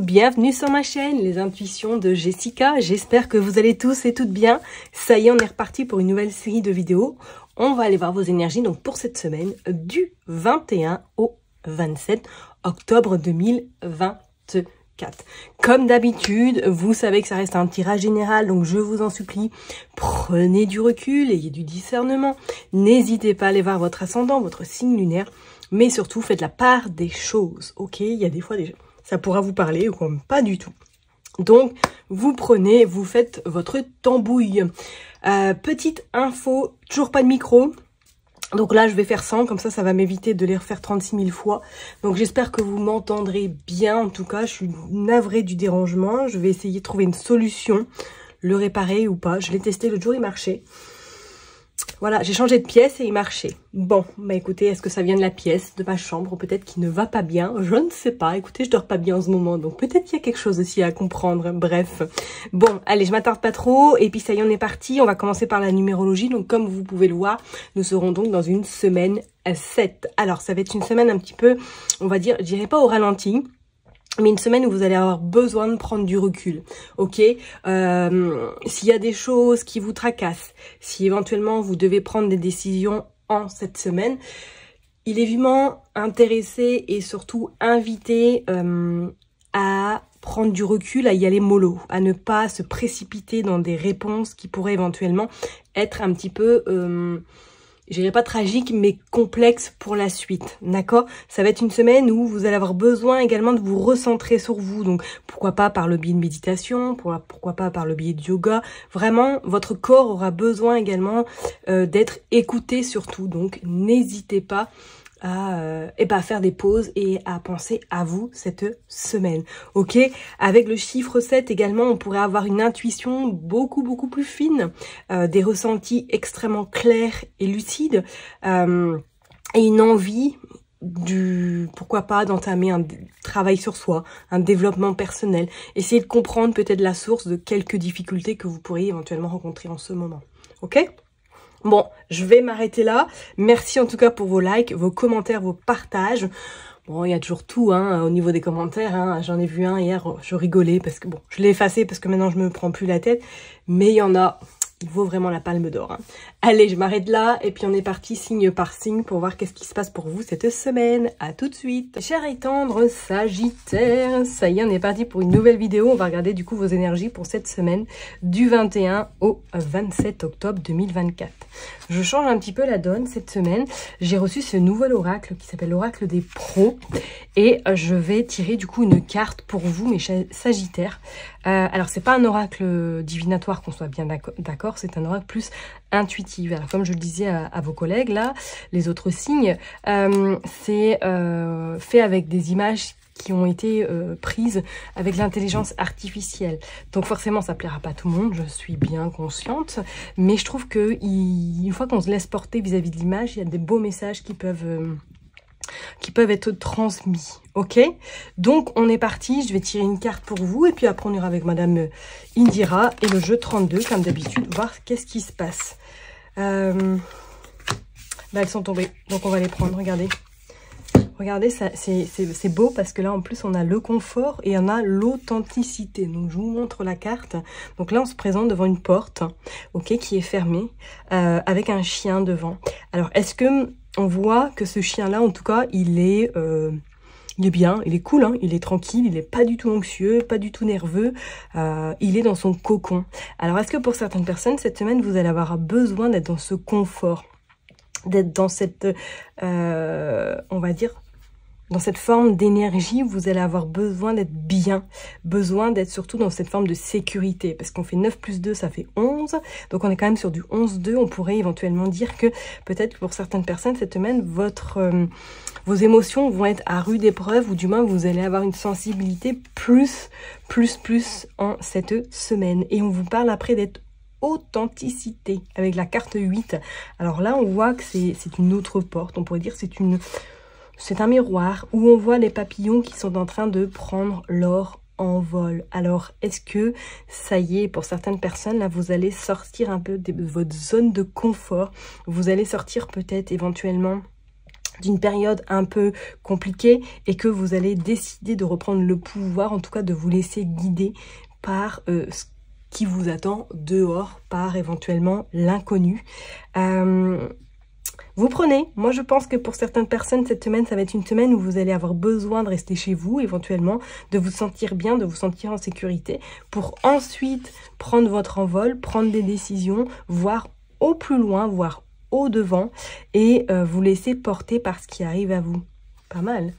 bienvenue sur ma chaîne, les intuitions de Jessica. J'espère que vous allez tous et toutes bien. Ça y est, on est reparti pour une nouvelle série de vidéos. On va aller voir vos énergies donc pour cette semaine du 21 au 27 octobre 2024. Comme d'habitude, vous savez que ça reste un tirage général, donc je vous en supplie, prenez du recul, ayez du discernement. N'hésitez pas à aller voir votre ascendant, votre signe lunaire, mais surtout faites la part des choses, ok? Il y a des fois ça pourra vous parler ou comme pas du tout. Donc, vous prenez, vous faites votre tambouille. Petite info, toujours pas de micro. Donc là, je vais faire 100, comme ça va m'éviter de les refaire 36 000 fois. Donc j'espère que vous m'entendrez bien. En tout cas, je suis navrée du dérangement. Je vais essayer de trouver une solution, le réparer ou pas. Je l'ai testé l'autre jour, il marchait. Voilà, j'ai changé de pièce et il marchait. Bon, bah écoutez, est-ce que ça vient de la pièce, de ma chambre, ou peut-être qu'il ne va pas bien? Je ne sais pas. Écoutez, je dors pas bien en ce moment, donc peut-être qu'il y a quelque chose aussi à comprendre. Bref. Bon, allez, je m'attarde pas trop. Et puis ça y est, on est parti. On va commencer par la numérologie. Donc comme vous pouvez le voir, nous serons donc dans une semaine 7. Alors, ça va être une semaine un petit peu, on va dire, je dirais pas au ralenti, mais une semaine où vous allez avoir besoin de prendre du recul, ok? S'il y a des choses qui vous tracassent, si éventuellement vous devez prendre des décisions en cette semaine, il est vivement intéressé et surtout invité à prendre du recul, à y aller mollo, à ne pas se précipiter dans des réponses qui pourraient éventuellement être un petit peu... je dirais pas tragique, mais complexe pour la suite, d'accord? Ça va être une semaine où vous allez avoir besoin également de vous recentrer sur vous, donc pourquoi pas par le biais de méditation, pourquoi pas par le biais de yoga. Vraiment, votre corps aura besoin également d'être écouté surtout, donc n'hésitez pas à faire des pauses et à penser à vous cette semaine, ok? Avec le chiffre 7 également, on pourrait avoir une intuition beaucoup plus fine, des ressentis extrêmement clairs et lucides, et une envie pourquoi pas d'entamer un travail sur soi, un développement personnel, essayer de comprendre peut-être la source de quelques difficultés que vous pourriez éventuellement rencontrer en ce moment, ok? Bon, je vais m'arrêter là. Merci en tout cas pour vos likes, vos commentaires, vos partages. Bon, il y a toujours tout au niveau des commentaires. J'en ai vu un hier, je rigolais parce que bon, je l'ai effacé parce que maintenant je me prends plus la tête. Mais il y en a, il vaut vraiment la palme d'or. Allez, je m'arrête là et puis on est parti signe par signe pour voir qu'est-ce qui se passe pour vous cette semaine. À tout de suite. Cher et tendre Sagittaire, ça y est, on est parti pour une nouvelle vidéo. On va regarder du coup vos énergies pour cette semaine du 21 au 27 octobre 2024. Je change un petit peu la donne cette semaine. J'ai reçu ce nouvel oracle qui s'appelle l'oracle des pros et je vais tirer du coup une carte pour vous, mes Sagittaires. Alors c'est pas un oracle divinatoire, qu'on soit bien d'accord, c'est un oracle plus intuitif. Alors comme je le disais à vos collègues là, les autres signes, c'est fait avec des images qui ont été prises avec l'intelligence artificielle. Donc forcément, ça plaira pas à tout le monde, je suis bien consciente. Mais je trouve que une fois qu'on se laisse porter vis-à-vis de l'image, il y a des beaux messages qui peuvent être transmis, ok? Donc on est parti, je vais tirer une carte pour vous et puis après on ira avec Madame Indira et le jeu 32 comme d'habitude, voir qu'est-ce qui se passe. Elles sont tombées, donc on va les prendre, regardez. Regardez, c'est beau parce que là en plus on a le confort et on a l'authenticité. Donc je vous montre la carte. Donc là on se présente devant une porte, ok, qui est fermée, avec un chien devant. Alors est-ce que on voit que ce chien-là, en tout cas, il est bien, il est cool, il est tranquille, il n'est pas du tout anxieux, pas du tout nerveux, il est dans son cocon. Alors, est-ce que pour certaines personnes, cette semaine, vous allez avoir besoin d'être dans ce confort, d'être dans cette, on va dire, dans cette forme d'énergie, vous allez avoir besoin d'être bien, besoin d'être surtout dans cette forme de sécurité, parce qu'on fait 9 plus 2, ça fait 11, donc on est quand même sur du 11-2, on pourrait éventuellement dire que peut-être pour certaines personnes, cette semaine, vos émotions vont être à rude épreuve, ou du moins vous allez avoir une sensibilité plus en cette semaine, et on vous parle après d'être authenticité, avec la carte 8, alors là on voit que c'est une autre porte, on pourrait dire c'est un miroir où on voit les papillons qui sont en train de prendre leur envol. Alors, est-ce que ça y est, pour certaines personnes, là, vous allez sortir un peu de votre zone de confort. Vous allez sortir peut-être éventuellement d'une période un peu compliquée et que vous allez décider de reprendre le pouvoir, en tout cas de vous laisser guider par ce qui vous attend dehors, par éventuellement l'inconnu. Vous prenez, moi je pense que pour certaines personnes, cette semaine, ça va être une semaine où vous allez avoir besoin de rester chez vous, éventuellement, de vous sentir bien, de vous sentir en sécurité, pour ensuite prendre votre envol, prendre des décisions, voir au plus loin, voir au devant, et vous laisser porter par ce qui arrive à vous. Pas mal,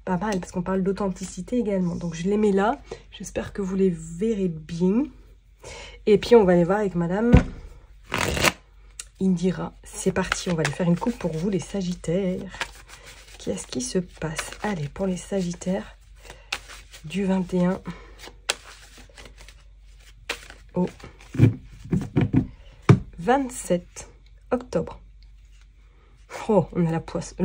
parce qu'on parle d'authenticité également. Donc je les mets là, j'espère que vous les verrez bien. Et puis on va aller voir avec Madame Indira. C'est parti, on va aller faire une coupe pour vous les Sagittaires. Qu'est-ce qui se passe? Allez, pour les Sagittaires, du 21 au 27 octobre. Oh, on a la poisson.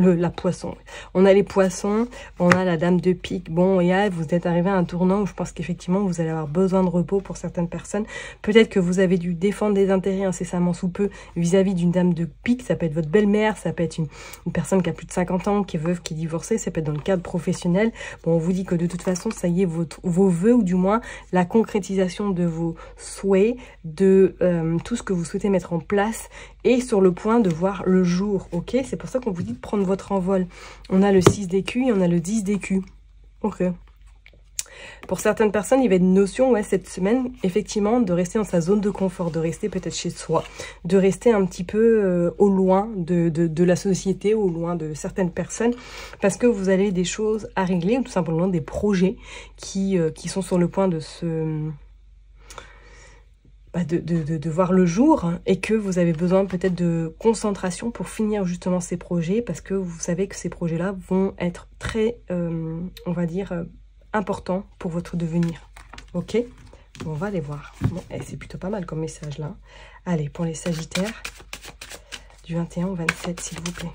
On a les poissons, on a la dame de pique. Bon, et là, vous êtes arrivé à un tournant où je pense qu'effectivement, vous allez avoir besoin de repos pour certaines personnes. Peut-être que vous avez dû défendre des intérêts incessamment sous peu vis-à-vis d'une dame de pique. Ça peut être votre belle-mère, ça peut être une personne qui a plus de 50 ans, qui est veuve, qui est divorcée. Ça peut être dans le cadre professionnel. Bon, on vous dit que de toute façon, ça y est, vos vœux, ou du moins la concrétisation de vos souhaits, de tout ce que vous souhaitez mettre en place, est sur le point de voir le jour, ok? C'est pour ça qu'on vous dit de prendre votre envol. On a le 6 d'écu et on a le 10 d'écu. Ok. Pour certaines personnes, il va y avoir une notion, ouais, cette semaine, effectivement, de rester dans sa zone de confort, de rester peut-être chez soi, de rester un petit peu au loin de la société, au loin de certaines personnes, parce que vous avez des choses à régler, ou tout simplement des projets qui sont sur le point de se... De voir le jour, et que vous avez besoin peut-être de concentration pour finir justement ces projets, parce que vous savez que ces projets-là vont être très, on va dire, importants pour votre devenir. Ok? On va les voir. Bon, c'est plutôt pas mal comme message là. Allez, pour les Sagittaires, du 21 au 27, s'il vous plaît.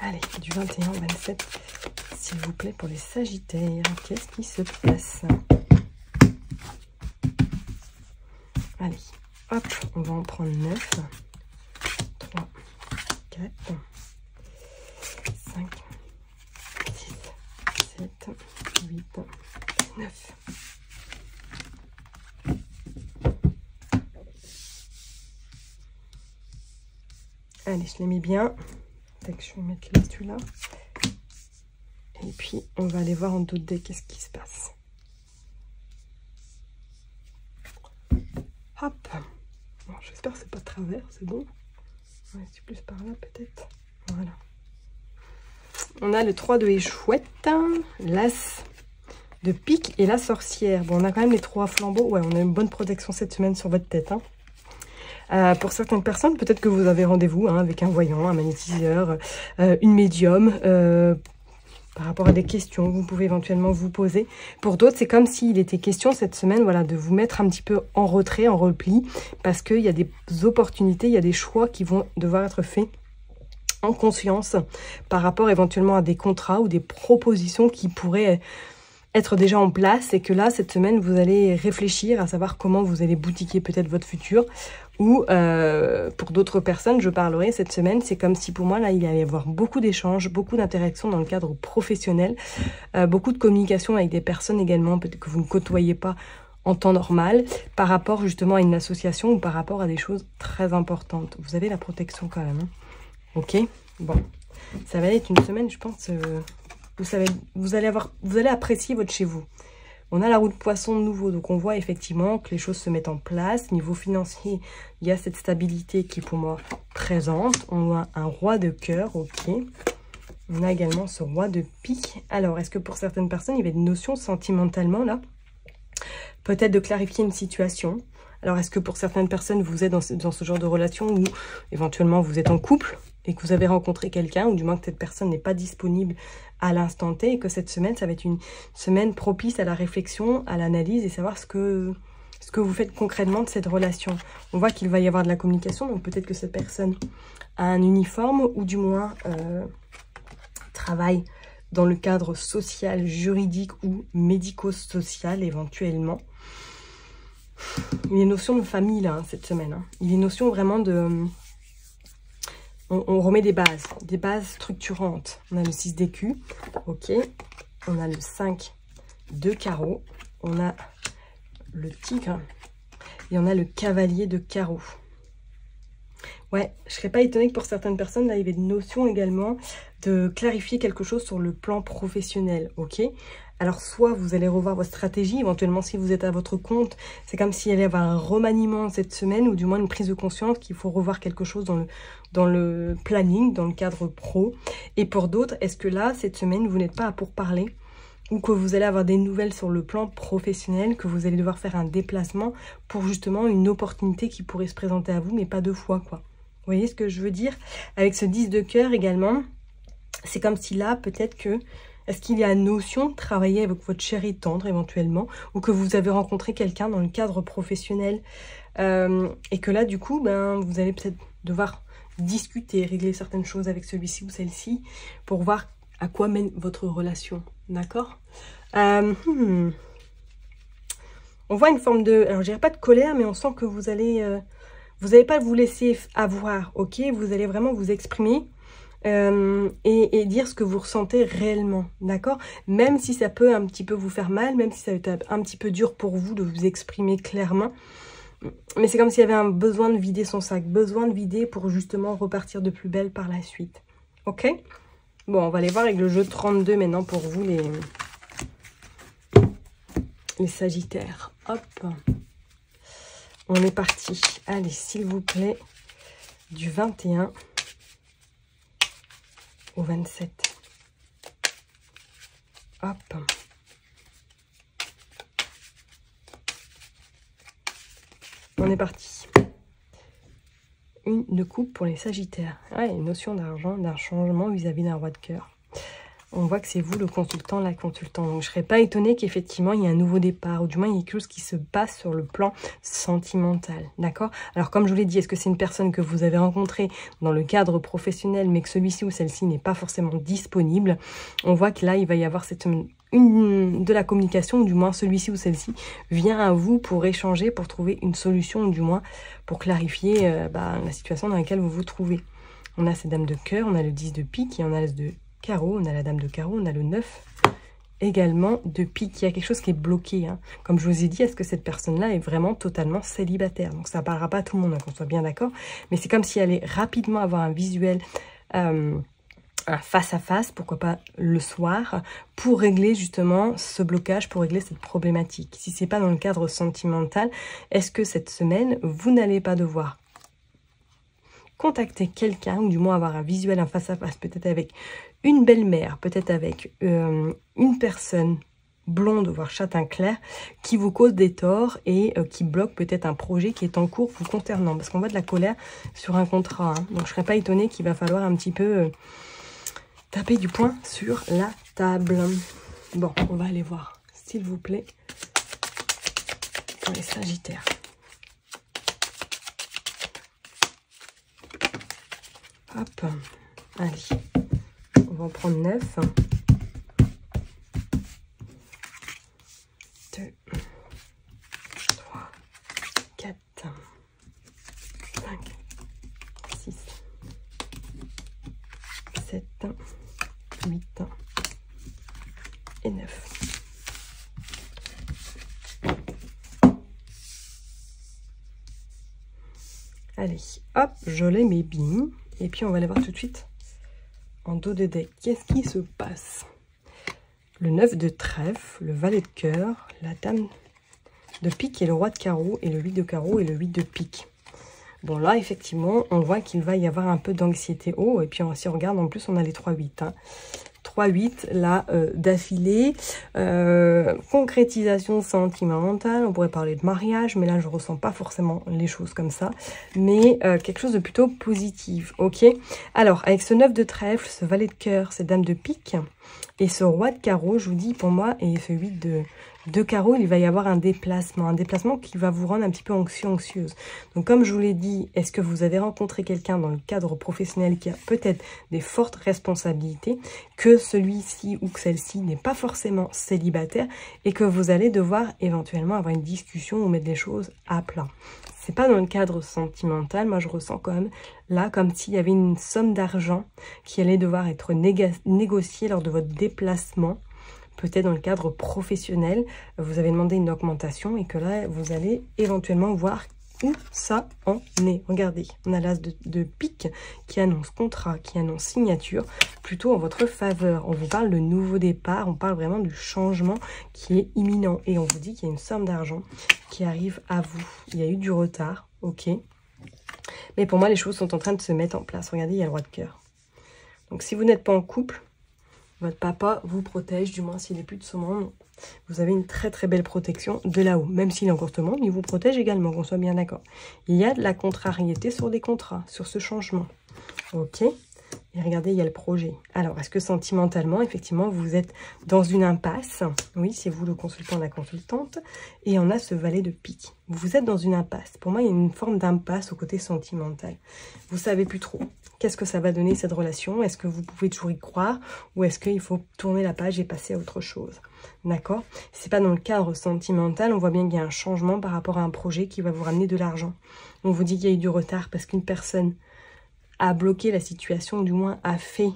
Allez, du 21 au 27, s'il vous plaît, pour les Sagittaires. Qu'est-ce qui se passe ? Allez, hop, on va en prendre 9, 3, 4, 5, 6, 7, 8, 9. Allez, je les mets bien. Tac, je vais mettre là, celui-là. Et puis, on va aller voir en d'autres decks qu'est-ce qui se passe. Hop. Bon, j'espère que c'est pas de travers, c'est bon. Ouais, c'est plus par là peut-être. Voilà. On a le 3 de échouette, l'as de pique et la sorcière. Bon, on a quand même les 3 flambeaux. Ouais, on a une bonne protection cette semaine sur votre tête. Pour certaines personnes, peut-être que vous avez rendez-vous avec un voyant, un magnétiseur, une médium, par rapport à des questions que vous pouvez éventuellement vous poser. Pour d'autres, c'est comme s'il était question cette semaine, voilà, de vous mettre un petit peu en retrait, en repli, parce qu'il y a des opportunités, il y a des choix qui vont devoir être faits en conscience par rapport éventuellement à des contrats ou des propositions qui pourraient être déjà en place, et que là, cette semaine, vous allez réfléchir à savoir comment vous allez boutiquer peut-être votre futur. Ou pour d'autres personnes, je parlerai cette semaine, c'est comme si pour moi, là, il allait y avoir beaucoup d'échanges, beaucoup d'interactions dans le cadre professionnel, beaucoup de communication avec des personnes également, peut-être que vous ne côtoyez pas en temps normal, par rapport justement à une association ou par rapport à des choses très importantes. Vous avez la protection quand même. Ok, bon, ça va être une semaine, je pense, vous allez apprécier votre chez vous. On a la roue de poisson de nouveau, donc on voit effectivement que les choses se mettent en place. Niveau financier, il y a cette stabilité qui est pour moi présente. On a un roi de cœur, ok. On a également ce roi de pique. Alors, est-ce que pour certaines personnes, il y avait une notion sentimentalement là? Peut-être de clarifier une situation. Alors, est-ce que pour certaines personnes, vous êtes dans ce genre de relation où éventuellement vous êtes en couple et que vous avez rencontré quelqu'un, ou du moins que cette personne n'est pas disponible à l'instant T, et que cette semaine, ça va être une semaine propice à la réflexion, à l'analyse, et savoir ce que vous faites concrètement de cette relation. On voit qu'il va y avoir de la communication, donc peut-être que cette personne a un uniforme, ou du moins travaille dans le cadre social, juridique ou médico-social éventuellement. Il y a une notion de famille là, cette semaine. Il y a une notion vraiment de on remet des bases structurantes. On a le 6 d'écu, ok. On a le 5 de carreau, on a le tigre et on a le cavalier de carreau. Ouais, je serais pas étonnée que pour certaines personnes, là, il y avait une notion également de clarifier quelque chose sur le plan professionnel, ok? Alors, soit vous allez revoir votre stratégie, éventuellement si vous êtes à votre compte, c'est comme s'il allait y avoir un remaniement cette semaine, ou du moins une prise de conscience qu'il faut revoir quelque chose dans le planning, dans le cadre pro. Et pour d'autres, est-ce que là, cette semaine, vous n'êtes pas à pourparler, ou que vous allez avoir des nouvelles sur le plan professionnel, que vous allez devoir faire un déplacement pour justement une opportunité qui pourrait se présenter à vous, mais pas deux fois, quoi. Vous voyez ce que je veux dire? Avec ce 10 de cœur également, c'est comme si là, peut-être que, est-ce qu'il y a une notion de travailler avec votre chéri tendre éventuellement, ou que vous avez rencontré quelqu'un dans le cadre professionnel, et que là, du coup, ben, vous allez peut-être devoir discuter, régler certaines choses avec celui-ci ou celle-ci, pour voir à quoi mène votre relation, d'accord? On voit une forme de, alors je dirais pas de colère, mais on sent que vous allez pas vous laisser avoir, ok? Vous allez vraiment vous exprimer et dire ce que vous ressentez réellement, d'accord? Même si ça peut un petit peu vous faire mal, même si ça va être un petit peu dur pour vous de vous exprimer clairement, mais c'est comme s'il y avait un besoin de vider son sac, besoin de vider pour justement repartir de plus belle par la suite, ok? Bon, on va aller voir avec le jeu 32 maintenant pour vous les Sagittaires. Hop, on est parti. Allez, s'il vous plaît, du 21 au 27. Hop. On est parti. Une de coupe pour les Sagittaires. Ah, une notion d'argent, d'un changement vis-à-vis d'un roi de cœur. On voit que c'est vous le consultant, la consultante. Donc je ne serais pas étonnée qu'effectivement il y ait un nouveau départ, ou du moins il y ait quelque chose qui se passe sur le plan sentimental, d'accord? Alors comme je vous l'ai dit, est-ce que c'est une personne que vous avez rencontrée dans le cadre professionnel, mais que celui-ci ou celle-ci n'est pas forcément disponible? On voit que là il va y avoir de la communication, ou du moins celui-ci ou celle-ci vient à vous pour échanger, pour trouver une solution, ou du moins pour clarifier la situation dans laquelle vous vous trouvez. On a cette dame de cœur, on a le 10 de pique et on a l'as de carreau, on a la dame de carreau, on a le 9 également de pique. Il y a quelque chose qui est bloqué, hein. Comme je vous ai dit, est-ce que cette personne-là est vraiment totalement célibataire? Donc ça ne parlera pas à tout le monde, hein, qu'on soit bien d'accord, mais c'est comme si elle allait rapidement avoir un visuel un face à face, pourquoi pas le soir, pour régler justement ce blocage, pour régler cette problématique. Si c'est pas dans le cadre sentimental, est-ce que cette semaine, vous n'allez pas devoir contacter quelqu'un, ou du moins avoir un visuel, un face à face, peut-être avec une belle-mère, peut-être avec une personne blonde, voire châtain clair, qui vous cause des torts et qui bloque peut-être un projet qui est en cours vous concernant, parce qu'on voit de la colère sur un contrat, hein. Donc je serais pas étonnée qu'il va falloir un petit peu taper du poing sur la table. Bon, on va aller voir, s'il vous plaît, pour les Sagittaires. Hop, allez, on va en prendre 9. 2, 3, 4, 5, 6, 7, 8 et 9. Allez, hop, je les mets bim. Et puis, on va aller voir tout de suite en dos de deck. Qu'est-ce qui se passe? Le 9 de trèfle, le valet de cœur, la dame de pique et le roi de carreau, et le 8 de carreau et le 8 de pique. Bon, là, effectivement, on voit qu'il va y avoir un peu d'anxiété. Oh, et puis, si on regarde, en plus, on a les 3-8. Hein. 3-8, là, d'affilée. Concrétisation sentimentale. On pourrait parler de mariage, mais là, je ne ressens pas forcément les choses comme ça. Mais quelque chose de plutôt positif, ok? Alors, avec ce 9 de trèfle, ce valet de cœur, cette dame de pique, et ce roi de carreau, je vous dis, pour moi, et ce 8 de carreau, il va y avoir un déplacement qui va vous rendre un petit peu anxieuse. Donc comme je vous l'ai dit, est-ce que vous avez rencontré quelqu'un dans le cadre professionnel qui a peut-être des fortes responsabilités, que celui-ci ou que celle-ci n'est pas forcément célibataire, et que vous allez devoir éventuellement avoir une discussion ou mettre les choses à plat? c'est pas dans le cadre sentimental. Moi, je ressens quand même là comme s'il y avait une somme d'argent qui allait devoir être négociée lors de votre déplacement. Peut-être dans le cadre professionnel, vous avez demandé une augmentation et que là, vous allez éventuellement voir où ça en est. Regardez, on a l'as de pique qui annonce contrat, qui annonce signature, plutôt en votre faveur. On vous parle de nouveau départ, on parle vraiment du changement qui est imminent. Et on vous dit qu'il y a une somme d'argent qui arrive à vous. Il y a eu du retard, ok. Mais pour moi, les choses sont en train de se mettre en place. Regardez, il y a le roi de cœur. Donc si vous n'êtes pas en couple, votre papa vous protège, du moins s'il n'est plus de ce monde. Vous avez une très très belle protection de là-haut. Même s'il est encore de ce monde, il vous protège également, qu'on soit bien d'accord. Il y a de la contrariété sur des contrats, sur ce changement. Ok. Et regardez, il y a le projet. Alors, est-ce que sentimentalement, effectivement, vous êtes dans une impasse? Oui, c'est vous le consultant, la consultante. Et on a ce valet de pique. Vous êtes dans une impasse. Pour moi, il y a une forme d'impasse au côté sentimental. Vous savez plus trop. Qu'est-ce que ça va donner cette relation? Est-ce que vous pouvez toujours y croire? Ou est-ce qu'il faut tourner la page et passer à autre chose? D'accord? C'est pas dans le cadre sentimental. On voit bien qu'il y a un changement par rapport à un projet qui va vous ramener de l'argent. On vous dit qu'il y a eu du retard parce qu'une personne a bloqué la situation, du moins a fait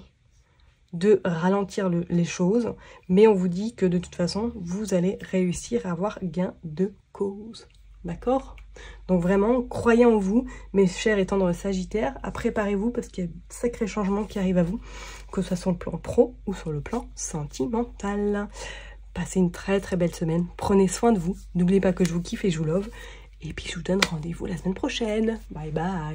de ralentir les choses. Mais on vous dit que de toute façon, vous allez réussir à avoir gain de cause. D'accord? Donc vraiment, croyez en vous, mes chers et tendres Sagittaires. Préparez-vous parce qu'il y a de sacrés changements qui arrivent à vous, que ce soit sur le plan pro ou sur le plan sentimental. Passez une très très belle semaine. Prenez soin de vous. N'oubliez pas que je vous kiffe et je vous love. Et puis je vous donne rendez-vous la semaine prochaine. Bye bye.